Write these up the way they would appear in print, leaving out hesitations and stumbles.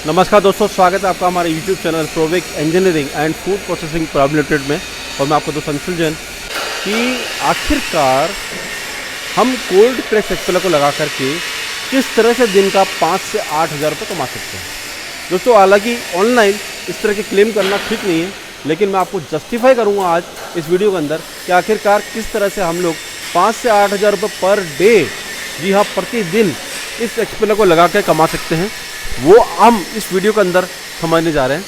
नमस्कार दोस्तों, स्वागत है आपका हमारे YouTube channel Provik engineering and food processing private limited में। और मैं आपको दोस्त अंशुल जैन कि आखिरकार हम कोल्ड प्रेस एक्सपेलर को लगा करके किस तरह से दिन का 5 से 8 हज़ार रुपये कमा सकते हैं। दोस्तों, हालांकि ऑनलाइन इस तरह के क्लेम करना ठीक नहीं है, लेकिन मैं आपको जस्टिफाई करूँगा आज इस वीडियो के अंदर कि आखिरकार किस तरह से हम लोग 5 से 8 हज़ार रुपये पर डे, जी हाँ प्रतिदिन, इस एक्सपेलर को लगा कर कमा सकते हैं। वो हम इस वीडियो के अंदर समझने जा रहे हैं।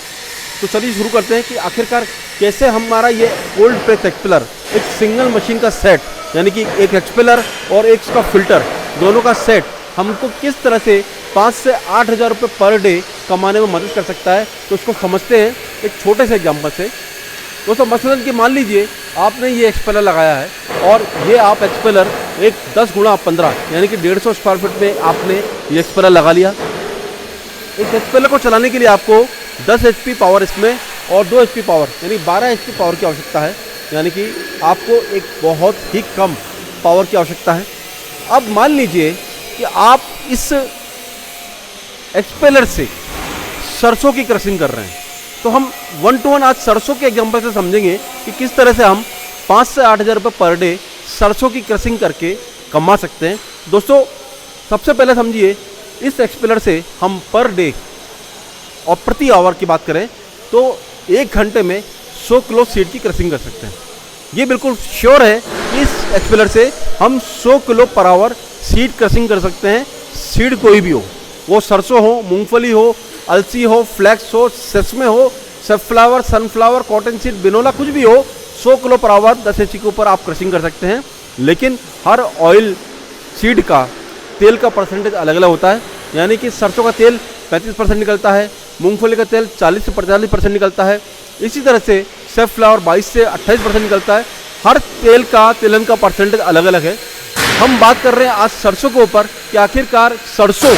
तो चलिए शुरू करते हैं कि आखिरकार कैसे हमारा ये कोल्ड प्रेस एक्सपेलर एक सिंगल मशीन का सेट, यानी कि एक एक्सपेलर और एक उसका फिल्टर, दोनों का सेट हमको किस तरह से 5 से 8 हज़ार रुपये पर डे कमाने में मदद कर सकता है। तो उसको समझते हैं एक छोटे से एग्जाम्पल से। दोस्तों, मसलन कि मान लीजिए आपने ये एक्सपेलर लगाया है और ये आप एक्सपेलर एक 10x15 यानी कि 150 स्क्वायर फीट में आपने ये एक्सपेलर लगा लिया। इस एक्सपेलर को चलाने के लिए आपको 10 HP पावर इसमें और 2 HP पावर यानी 12 HP पावर की आवश्यकता है, यानी कि आपको एक बहुत ही कम पावर की आवश्यकता है। अब मान लीजिए कि आप इस एक्सपेलर से सरसों की क्रशिंग कर रहे हैं, तो हम 1 to 1 आज सरसों के एग्जाम्पल से समझेंगे कि किस तरह से हम 5 से 8 हज़ार रुपये पर डे सरसों की क्रशिंग करके कमा सकते हैं। दोस्तों, सबसे पहले समझिए, इस एक्सपेलर से हम पर डे और प्रति आवर की बात करें तो 1 घंटे में 100 किलो सीड की क्रशिंग कर सकते हैं। ये बिल्कुल श्योर है कि इस एक्सपेलर से हम 100 kilo per hour seed crushing कर सकते हैं। सीड कोई भी हो, वो सरसों हो, मूंगफली हो, अलसी हो, फ्लैक्स हो, सेसमे हो, sunflower, sunflower, cotton seed, Binola, कुछ भी हो, 100 किलो पर आवर 10 HP के ऊपर आप क्रशिंग कर सकते हैं। लेकिन हर ऑयल सीड का तेल का परसेंटेज अलग अलग होता है, यानी कि सरसों का तेल 35% निकलता है, मूंगफली का तेल 40 से 45% निकलता है, इसी तरह से सनफ्लावर 22 से 28% निकलता है। हर तेल का तेलन का परसेंटेज अलग अलग है। हम बात कर रहे हैं आज सरसों के ऊपर कि आखिरकार सरसों,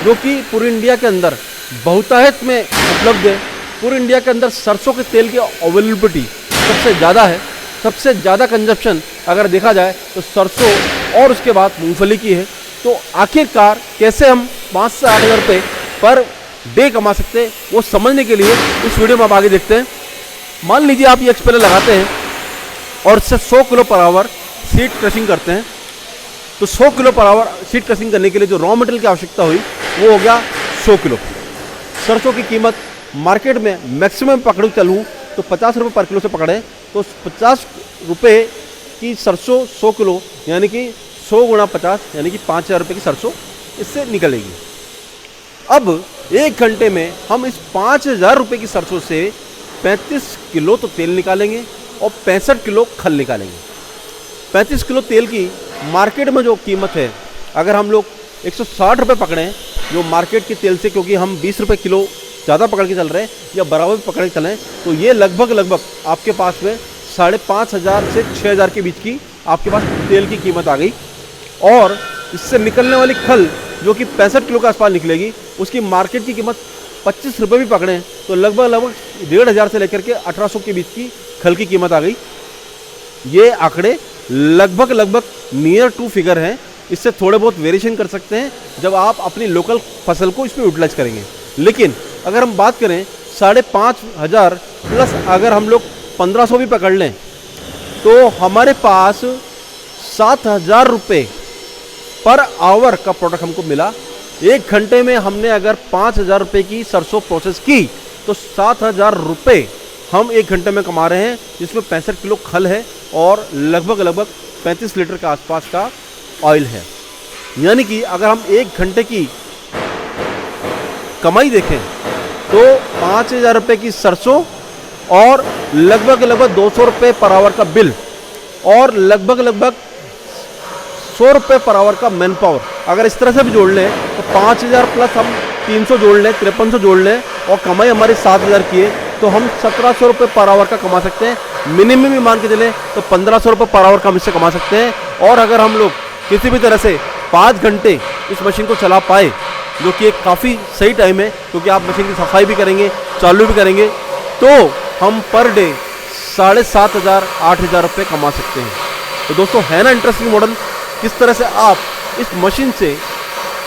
जो कि पूरे इंडिया के अंदर बहुतायत में उपलब्ध है, पूरे इंडिया के अंदर सरसों के तेल की अवेलेबिलिटी सबसे ज़्यादा है। सबसे ज़्यादा कंजप्शन अगर देखा जाए तो सरसों और उसके बाद मूंगफली की है। तो आखिरकार कैसे हम 5 से 8 हज़ार रुपये पर डे कमा सकते हैं, वो समझने के लिए इस वीडियो में आप आगे देखते हैं। मान लीजिए आप ये एक्सपेलर लगाते हैं और इससे 100 kilo per hour seed crushing करते हैं। तो 100 kilo per hour seed crushing करने के लिए जो रॉ मटेरियल की आवश्यकता हुई वो हो गया 100 किलो। सरसों की कीमत मार्केट में मैक्सिमम पकड़ू चलूँ तो 50 रुपये पर किलो से पकड़ें, तो 50 रुपये की सरसों 100 किलो यानी कि 100 गुणा 50 यानी कि 5,000 रुपये की सरसों इससे निकलेगी। अब 1 घंटे में हम इस 5,000 रुपये की सरसों से 35 किलो तो तेल निकालेंगे और 65 किलो खल निकालेंगे। 35 किलो तेल की मार्केट में जो कीमत है, अगर हम लोग 160 रुपये पकड़ें जो मार्केट के तेल से, क्योंकि हम 20 रुपये किलो ज़्यादा पकड़ के चल रहे हैं या बराबर पकड़ के चलें, तो ये लगभग आपके पास में 5,500 से 6,000 के बीच की आपके पास तेल की कीमत आ गई। और इससे निकलने वाली खल जो कि 65 किलो के आसपास निकलेगी, उसकी मार्केट की कीमत 25 रुपये भी पकड़ें तो लगभग 1,500 से लेकर के 1,800 के बीच की खल की कीमत आ गई। ये आंकड़े लगभग नियर टू फिगर हैं। इससे थोड़े बहुत वेरिएशन कर सकते हैं जब आप अपनी लोकल फसल को इसमें यूटिलाइज करेंगे। लेकिन अगर हम बात करें 5,500 प्लस अगर हम लोग 1,500 भी पकड़ लें तो हमारे पास 7,000 रुपये पर आवर का प्रोडक्ट हमको मिला। 1 घंटे में हमने अगर 5,000 रुपये की सरसों प्रोसेस की तो 7,000 रुपये हम 1 घंटे में कमा रहे हैं, जिसमें 65 किलो खल है और लगभग 35 लीटर के आसपास का ऑयल है। यानी कि अगर हम 1 घंटे की कमाई देखें तो 5,000 रुपये की सरसों और लगभग 200 रुपये पर आवर का बिल और लगभग 100 रुपये पर आवर का मैन पावर, अगर इस तरह से भी जोड़ लें तो 5,000 प्लस हम 300 जोड़ लें, 5300 जोड़ लें और कमाई हमारी 7,000 की है, तो हम 1,700 रुपये पर आवर का कमा सकते हैं। मिनिमम भी मान के चलें तो 1,500 रुपये पर आवर का हम इससे कमा सकते हैं। और अगर हम लोग किसी भी तरह से 5 घंटे इस मशीन को चला पाए, जो कि एक काफ़ी सही टाइम है, क्योंकि आप मशीन की सफाई भी करेंगे, चालू भी करेंगे, तो हम पर डे 7,500 8,000 रुपये कमा सकते हैं। तो दोस्तों, है ना इंटरेस्टिंग मॉडल, किस तरह से आप इस मशीन से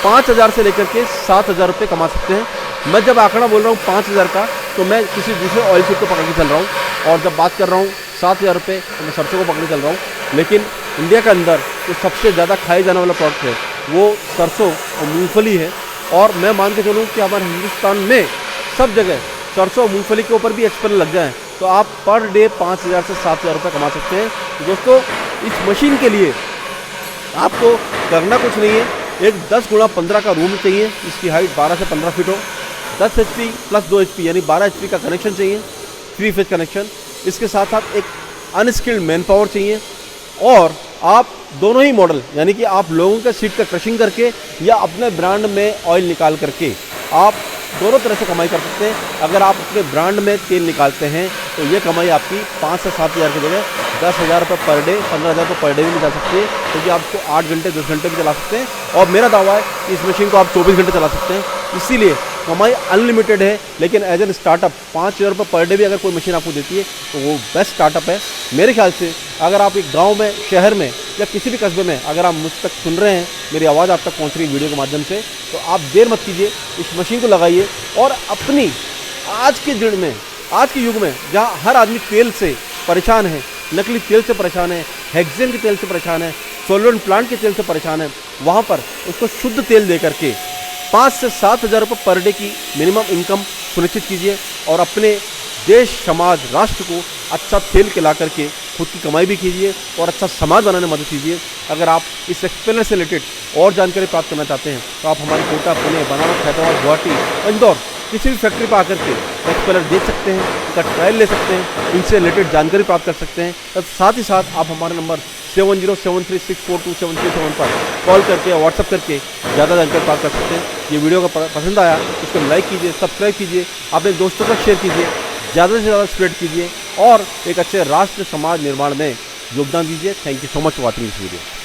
5,000 से लेकर के 7,000 रुपये कमा सकते हैं। मैं जब आंकड़ा बोल रहा हूँ 5,000 का, तो मैं किसी दूसरे ऑयल सीड को पकड़ के चल रहा हूँ, और जब बात कर रहा हूँ 7,000 रुपये तो मैं सरसों को पकड़ के चल रहा हूँ। लेकिन इंडिया के अंदर जो सबसे ज़्यादा खाए जाने वाला प्रोडक्ट है वो सरसों और मूंगफली है। और मैं मान के चलूँ कि हमारे हिंदुस्तान में सब जगह सरसों और मूंगफली के ऊपर भी एक्सपेरिमेंट लग जाए तो आप पर डे 5,000 से 7,000 रुपये कमा सकते हैं। तो दोस्तों, इस मशीन के लिए आपको करना कुछ नहीं है, एक 10x15 का रूम चाहिए, इसकी हाइट 12 से 15 फीट हो, 10 HP प्लस 2 HP यानी 12 HP का कनेक्शन चाहिए, 3 फेज कनेक्शन। इसके साथ साथ एक अनस्किल्ड मैन पावर चाहिए, और आप दोनों ही मॉडल यानी कि आप लोगों के सीड का क्रशिंग करके या अपने ब्रांड में ऑयल निकाल करके आप दोनों तरह से कमाई कर सकते हैं। अगर आप अपने ब्रांड में तेल निकालते हैं तो ये कमाई आपकी 5 से 7,000 की जगह 10,000 रुपये पर डे, 15,000 रुपये पर डे भी निकाल सकती है, क्योंकि आप इसको 8 घंटे 10 घंटे भी चला सकते हैं। और मेरा दावा है कि इस मशीन को आप 24 घंटे चला सकते हैं। इसीलिए कमाई अनलिमिटेड है। लेकिन एज एन स्टार्टअप 5,000 रुपये पर डे भी अगर कोई मशीन आपको देती है तो वो बेस्ट स्टार्टअप है मेरे ख्याल से। अगर आप एक गाँव में, शहर में या किसी भी कस्बे में अगर आप मुझ तक सुन रहे हैं, मेरी आवाज़ आप तक पहुँच रही है वीडियो के माध्यम से, तो आप देर मत कीजिए, इस मशीन को लगाइए। और अपनी आज के दिन में, आज के युग में जहाँ हर आदमी तेल से परेशान है, नकली तेल से परेशान है, हेक्सेन के तेल से परेशान है, सोलवेंट प्लांट के तेल से परेशान है, वहाँ पर उसको शुद्ध तेल दे करके 5 से 7,000 रुपये पर डे की मिनिमम इनकम सुनिश्चित कीजिए, और अपने देश, समाज, राष्ट्र को अच्छा तेल खिला करके खुद की कमाई भी कीजिए और अच्छा समाज बनाने में मदद कीजिए। अगर आप इस एक्सपेरिमेंट से रिलेटेड और जानकारी प्राप्त करना चाहते हैं तो आप हमारे कोटा, पुणे, बनारस, हैदराबाद, गुवाहाटी, इंदौर किसी भी फैक्ट्री पर आकर के एक्सपेरिमेंट देख सकते हैं, इसका ट्रायल ले सकते हैं, इनसे रिलेटेड जानकारी प्राप्त कर सकते हैं। और साथ ही साथ आप हमारे नंबर 7073642737 पर कॉल करके या व्हाट्सअप करके ज़्यादा जानकारी प्राप्त कर सकते हैं। ये वीडियो का पसंद आया तो इसको लाइक कीजिए, सब्सक्राइब कीजिए, अपने दोस्तों तक शेयर कीजिए, ज़्यादा से ज़्यादा स्प्रेड कीजिए और एक अच्छे राष्ट्र समाज निर्माण में योगदान दीजिए। Thank you so much for watching this video.